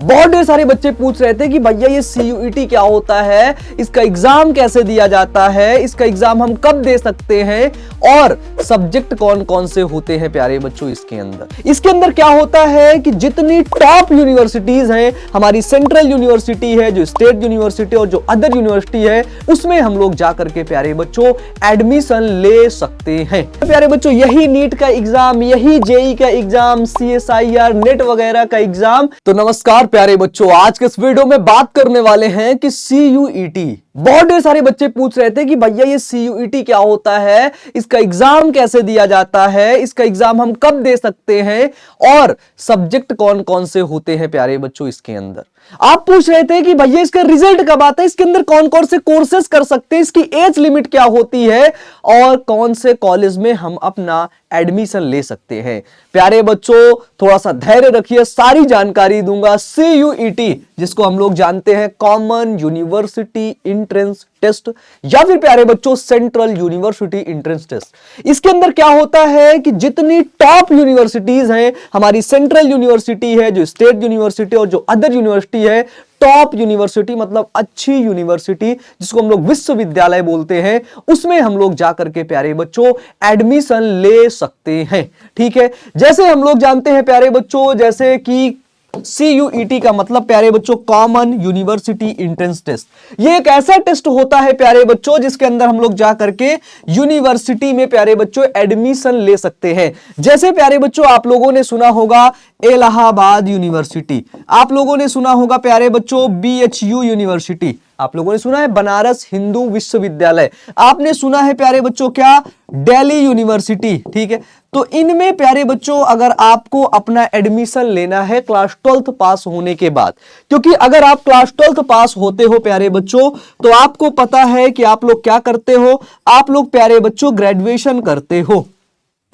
बहुत ढेर सारे बच्चे पूछ रहे थे कि भैया ये CUET क्या होता है, इसका एग्जाम कैसे दिया जाता है, इसका एग्जाम हम कब दे सकते हैं और सब्जेक्ट कौन कौन से होते हैं प्यारे बच्चों इसके अंदर क्या होता है कि जितनी टॉप यूनिवर्सिटीज हैं, हमारी सेंट्रल यूनिवर्सिटी है, जो स्टेट यूनिवर्सिटी और जो अदर यूनिवर्सिटी है, उसमें हम लोग जाकर के प्यारे बच्चों एडमिशन ले सकते हैं। प्यारे बच्चों यही नीट का एग्जाम, यही JEE का एग्जाम, CSIR नेट वगैरह का एग्जाम। तो नमस्कार प्यारे बच्चों, आज के इस वीडियो में बात करने वाले हैं कि CUET। बहुत ढेर सारे बच्चे पूछ रहे थे कि भैया ये CUET क्या होता है, इसका एग्जाम कैसे दिया जाता है, इसका एग्जाम हम कब दे सकते हैं और सब्जेक्ट कौन कौन से होते हैं प्यारे बच्चों इसके अंदर। आप पूछ रहे थे कि भैया इसका रिजल्ट कब आता है, इसके अंदर कौन कौन से कोर्सेज कर सकते हैं, इसकी एज लिमिट क्या होती है और कौन से कॉलेज में हम अपना एडमिशन ले सकते हैं। प्यारे बच्चों थोड़ा सा धैर्य रखिए, सारी जानकारी दूंगा। CUET जिसको हम लोग जानते हैं कॉमन यूनिवर्सिटी एंट्रेंस टेस्ट या फिर प्यारे बच्चों सेंट्रल यूनिवर्सिटी एंट्रेंस टेस्ट, इसके अंदर क्या होता है कि जितनी टॉप यूनिवर्सिटीज हैं, हमारी सेंट्रल यूनिवर्सिटी है, जो स्टेट यूनिवर्सिटी और जो अदर यूनिवर्सिटी है, टॉप यूनिवर्सिटी मतलब अच्छी यूनिवर्सिटी जिसको हम लोग विश्वविद्यालय बोलते हैं, उसमें हम लोग जाकर के प्यारे बच्चों एडमिशन ले सकते हैं। ठीक है, जैसे हम लोग जानते हैं प्यारे बच्चों, जैसे कि CUET का मतलब प्यारे बच्चों कॉमन यूनिवर्सिटी एंट्रेंस टेस्ट। ये एक ऐसा टेस्ट होता है प्यारे बच्चों जिसके अंदर हम लोग जा करके यूनिवर्सिटी में प्यारे बच्चों एडमिशन ले सकते हैं। जैसे प्यारे बच्चों आप लोगों ने सुना होगा इलाहाबाद यूनिवर्सिटी, आप लोगों ने सुना होगा प्यारे बच्चों BHU यूनिवर्सिटी, आप लोगों ने सुना है बनारस हिंदू विश्वविद्यालय, आपने सुना है प्यारे बच्चों क्या दिल्ली यूनिवर्सिटी। ठीक है, तो इनमें प्यारे बच्चों अगर आपको अपना एडमिशन लेना है क्लास 12th पास होने के बाद, क्योंकि अगर आप क्लास 12th पास होते हो प्यारे बच्चों तो आपको पता है कि आप लोग क्या करते हो, आप लोग प्यारे बच्चों ग्रेजुएशन करते हो।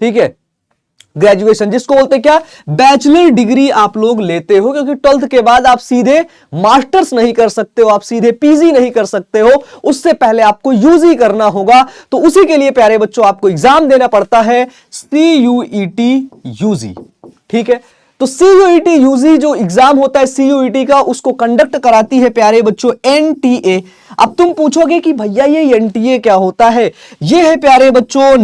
ठीक है, ग्रेजुएशन जिसको बोलते हैं क्या, बैचलर डिग्री आप लोग लेते हो, क्योंकि 12th के बाद आप सीधे मास्टर्स नहीं कर सकते हो, आप सीधे PG नहीं कर सकते हो, उससे पहले आपको UG करना होगा। तो उसी के लिए प्यारे बच्चों आपको एग्जाम देना पड़ता है CUET UG। ठीक है, तो CUET UG जो एग्जाम होता है CUET का, उसको कंडक्ट कराती है प्यारे बच्चों NTA। अब तुम पूछोगे कि भैया ये NTA क्या होता है, ये है प्यारे बच्चों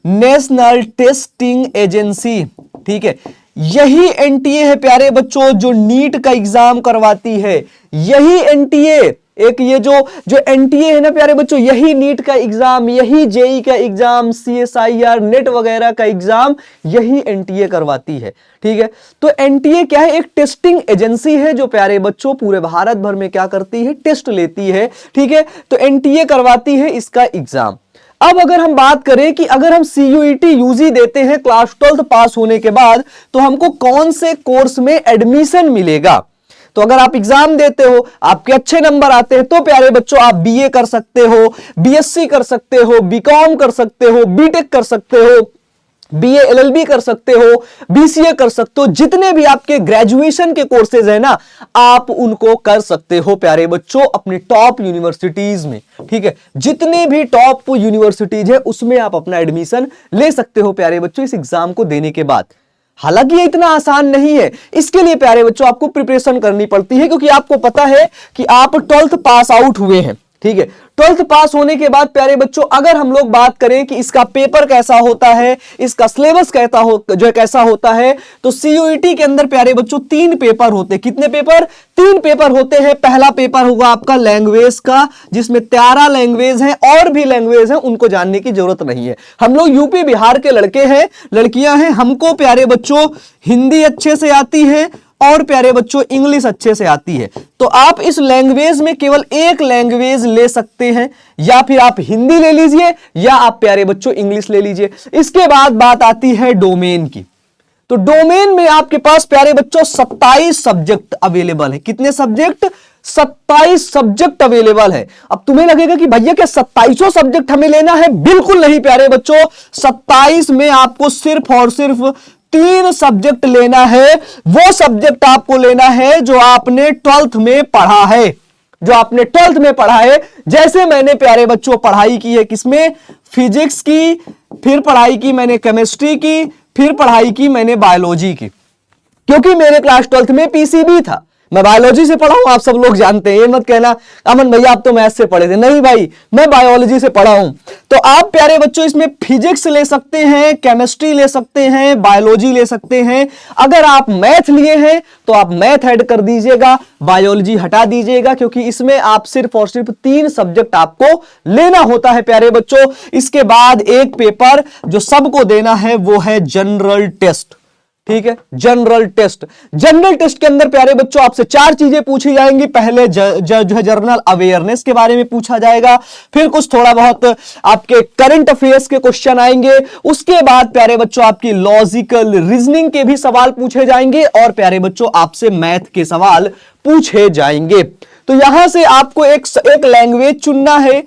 नेशनल टेस्टिंग एजेंसी। ठीक है, यही NTA है प्यारे बच्चों जो नीट का एग्जाम करवाती है। यही NTA एक ये जो NTA है ना प्यारे बच्चों, यही नीट का एग्जाम, यही JEE का एग्जाम, CSIR नेट वगैरह का एग्जाम यही NTA करवाती है। ठीक है, तो NTA क्या है, एक टेस्टिंग एजेंसी है जो प्यारे बच्चों पूरे भारत भर में क्या करती है, टेस्ट लेती है। ठीक है, तो NTA करवाती है इसका एग्जाम। अब अगर हम बात करें कि अगर हम CUET UG देते हैं क्लास 12th पास होने के बाद, तो हमको कौन से कोर्स में एडमिशन मिलेगा। तो अगर आप एग्जाम देते हो, आपके अच्छे नंबर आते हैं, तो प्यारे बच्चों आप BA कर सकते हो, BSc कर सकते हो, BCom कर सकते हो, BTech कर सकते हो, BA LLB कर सकते हो, BCA कर सकते हो, जितने भी आपके ग्रेजुएशन के कोर्सेज है ना, आप उनको कर सकते हो प्यारे बच्चों अपनी टॉप यूनिवर्सिटीज में। ठीक है, जितने भी टॉप यूनिवर्सिटीज है उसमें आप अपना एडमिशन ले सकते हो प्यारे बच्चों इस एग्जाम को देने के बाद। हालांकि ये इतना आसान नहीं है, इसके लिए प्यारे बच्चों आपको प्रिपरेशन करनी पड़ती है, क्योंकि आपको पता है कि आप 12th पास आउट हुए हैं। ठीक है, 12th पास होने के बाद प्यारे बच्चों अगर हम लोग बात करें कि इसका पेपर कैसा होता है, इसका सिलेबस कैसा होता है, तो CUET के अंदर प्यारे बच्चों 3 पेपर होते हैं। कितने पेपर? 3 पेपर होते हैं। पहला पेपर होगा आपका लैंग्वेज का, जिसमें 13 लैंग्वेज हैं, और भी लैंग्वेज हैं उनको जानने की जरूरत नहीं है। हम लोग यूपी बिहार के लड़के हैं, लड़कियां हैं, हमको प्यारे बच्चों हिंदी अच्छे से आती है और प्यारे बच्चों इंग्लिश अच्छे से आती है। तो आप इस लैंग्वेज में केवल एक लैंग्वेज ले सकते हैं, या फिर आप हिंदी ले लीजिए या आप प्यारे बच्चों इंग्लिश ले लीजिए। इसके बाद बात आती है डोमेन की। तो डोमेन में आपके पास प्यारे बच्चों 27 सब्जेक्ट अवेलेबल है। कितने सब्जेक्ट? 27 सब्जेक्ट अवेलेबल है। अब तुम्हें लगेगा कि भैया क्या 27 सब्जेक्ट हमें लेना है? बिल्कुल नहीं प्यारे बच्चों, 27 में आपको सिर्फ और सिर्फ 3 सब्जेक्ट लेना है। वो सब्जेक्ट आपको लेना है जो आपने 12th में पढ़ा है, जो आपने 12th में पढ़ा है। जैसे मैंने प्यारे बच्चों पढ़ाई की है किसमें? फिजिक्स की, फिर पढ़ाई की मैंने केमिस्ट्री की, फिर पढ़ाई की मैंने बायोलॉजी की। क्योंकि मेरे क्लास 12th में पीसीबी था। मैं बायोलॉजी से पढ़ा हूं, आप सब लोग जानते हैं, ये मत कहना अमन भैया आप तो मैथ से पढ़े थे। नहीं भाई, मैं बायोलॉजी से पढ़ा हूं। तो आप प्यारे बच्चों इसमें फिजिक्स ले सकते हैं, केमिस्ट्री ले सकते हैं, बायोलॉजी ले सकते हैं। अगर आप मैथ लिए हैं तो आप मैथ ऐड कर दीजिएगा, बायोलॉजी हटा दीजिएगा, क्योंकि इसमें आप सिर्फ और सिर्फ 3 सब्जेक्ट आपको लेना होता है प्यारे बच्चों। इसके बाद एक पेपर जो सबको देना है वो है जनरल टेस्ट। ठीक है, जनरल टेस्ट। जनरल टेस्ट के अंदर प्यारे बच्चों आपसे 4 चीजें पूछी जाएंगी। पहले जो है जनरल अवेयरनेस के बारे में पूछा जाएगा, फिर कुछ थोड़ा बहुत आपके करंट अफेयर्स के क्वेश्चन आएंगे, उसके बाद प्यारे बच्चों आपकी लॉजिकल रीजनिंग के भी सवाल पूछे जाएंगे, और प्यारे बच्चों आपसे मैथ के सवाल पूछे जाएंगे। तो यहां से आपको एक लैंग्वेज चुनना है,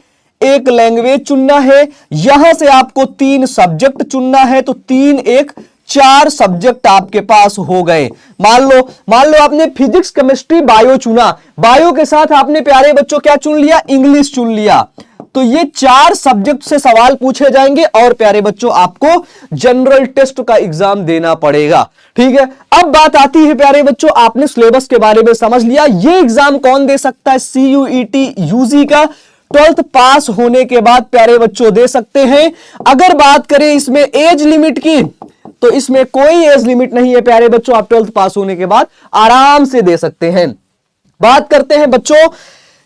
एक लैंग्वेज चुनना है, यहां से आपको 3 सब्जेक्ट चुनना है। तो 3 1 4 सब्जेक्ट आपके पास हो गए। मान लो आपने फिजिक्स केमिस्ट्री बायो चुना, बायो के साथ आपने प्यारे बच्चों क्या चुन लिया, इंग्लिश चुन लिया। तो ये 4 सब्जेक्ट से सवाल पूछे जाएंगे और प्यारे बच्चों आपको जनरल टेस्ट का एग्जाम देना पड़ेगा। ठीक है, अब बात आती है प्यारे बच्चों, आपने सिलेबस के बारे में समझ लिया, ये एग्जाम कौन दे सकता है, CUET UG का 12th पास होने के बाद प्यारे बच्चों दे सकते हैं। अगर बात करें इसमें एज लिमिट की, तो इसमें कोई एज लिमिट नहीं है प्यारे बच्चों, आप 12th पास होने के बाद आराम से दे सकते हैं। बात करते हैं बच्चों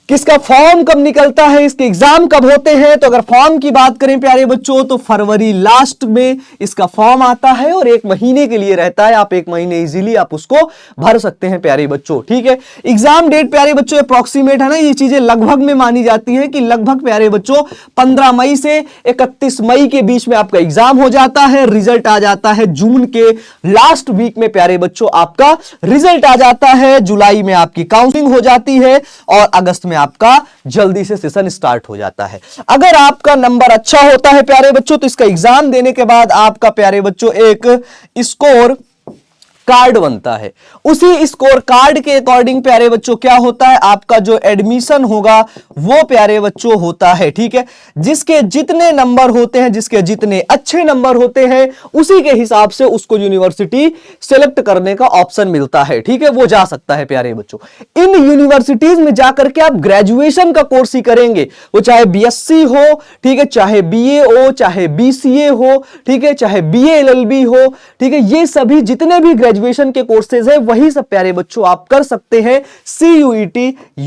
किसका फॉर्म कब निकलता है, इसके एग्जाम कब होते हैं। तो अगर फॉर्म की बात करें प्यारे बच्चों तो फरवरी लास्ट में इसका फॉर्म आता है और 1 महीने के लिए रहता है। आप 1 महीने इजीली आप उसको भर सकते हैं प्यारे बच्चों। ठीक है, एग्जाम डेट प्यारे बच्चों अप्रोक्सीमेट है ना, ये चीजें लगभग में मानी जाती है कि लगभग प्यारे बच्चों 15 मई से 31 मई के बीच में आपका एग्जाम हो जाता है। रिजल्ट आ जाता है जून के लास्ट वीक में प्यारे बच्चों, आपका रिजल्ट आ जाता है। जुलाई में आपकी काउंसलिंग हो जाती है और अगस्त में आपका जल्दी से सेशन स्टार्ट हो जाता है। अगर आपका नंबर अच्छा होता है प्यारे बच्चों तो इसका एग्जाम देने के बाद आपका प्यारे बच्चों एक स्कोर कार्ड बनता है। उसी स्कोर कार्ड के अकॉर्डिंग प्यारे बच्चों क्या होता है, आपका जो एडमिशन होगा वो प्यारे बच्चों होता है। ठीक है, जिसके जितने नंबर होते हैं, जिसके जितने अच्छे नंबर होते हैं, उसी के हिसाब से उसको यूनिवर्सिटी सेलेक्ट करने का ऑप्शन मिलता है। ठीक है, वो जा सकता है प्यारे बच्चों। इन यूनिवर्सिटीज में जाकर के आप ग्रेजुएशन का कोर्स ही करेंगे, वो चाहे BSc हो, ठीक है, चाहे BA हो, चाहे BCA हो, ठीक है, चाहे BA LLB हो। ठीक है, ये सभी जितने भी ग्रेजुएशन के कोर्सेज है वही सब प्यारे बच्चों आप कर सकते हैं CUET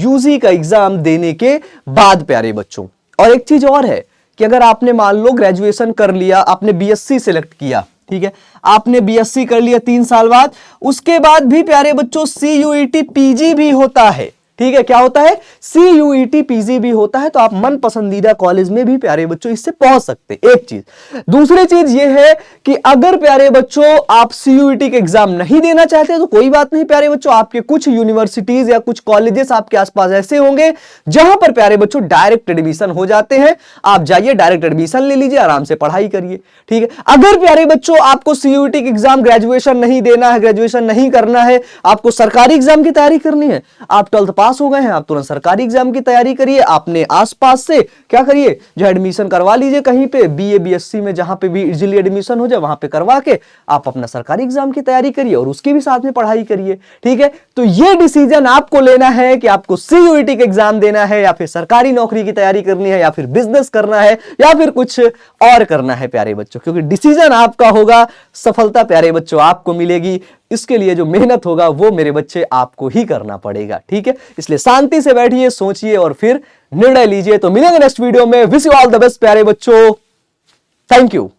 UG का एग्जाम देने के बाद प्यारे बच्चों। और एक चीज और है कि अगर आपने मान लो ग्रेजुएशन कर लिया, आपने BSc सिलेक्ट किया, ठीक है, आपने BSc कर लिया 3 साल बाद, उसके बाद भी प्यारे बच्चों CUET PG भी होता है। ठीक है, क्या होता है, CUET PG भी होता है। तो आप मन पसंदीदा कॉलेज में भी प्यारे बच्चों इससे पहुंच सकते हैं। एक चीज, दूसरी चीज ये है कि अगर प्यारे बच्चों आप CUET के एग्जाम नहीं देना चाहते तो कोई बात नहीं प्यारे बच्चों, आपके कुछ यूनिवर्सिटीज या कुछ कॉलेजेस आपके आसपास ऐसे होंगे जहां पर प्यारे बच्चों डायरेक्ट एडमिशन हो जाते हैं। आप जाइए, डायरेक्ट एडमिशन ले लीजिए, आराम से पढ़ाई करिए। ठीक है, अगर प्यारे बच्चों आपको CUET के एग्जाम ग्रेजुएशन नहीं देना है, ग्रेजुएशन नहीं करना है, आपको सरकारी एग्जाम की तैयारी करनी है, आप 12th पास हो गए हैं, आप तुरंत सरकारी एग्जाम की तैयारी करिए। आपने आसपास से क्या करिए, जो एडमिशन करवा लीजिए कहीं पे, BA BSc में जहां पे भी इजीली एडमिशन हो जाए वहां पे करवा के आप अपना सरकारी एग्जाम की तैयारी करिए और उसके भी साथ में पढ़ाई करिए। ठीक है, तो ये डिसीजन आपको लेना है कि आपको CUET का एग्जाम देना है या फिर सरकारी नौकरी की तैयारी करनी है या फिर बिजनेस करना है या फिर कुछ और करना है प्यारे बच्चों, क्योंकि डिसीजन आपका होगा, सफलता प्यारे बच्चों आपको मिलेगी। इसके लिए जो मेहनत होगा वो मेरे बच्चे आपको ही करना पड़ेगा। ठीक है, इसलिए शांति से बैठिए, सोचिए और फिर निर्णय लीजिए। तो मिलेंगे नेक्स्ट वीडियो में। Wish you all the best प्यारे बच्चों, थैंक यू।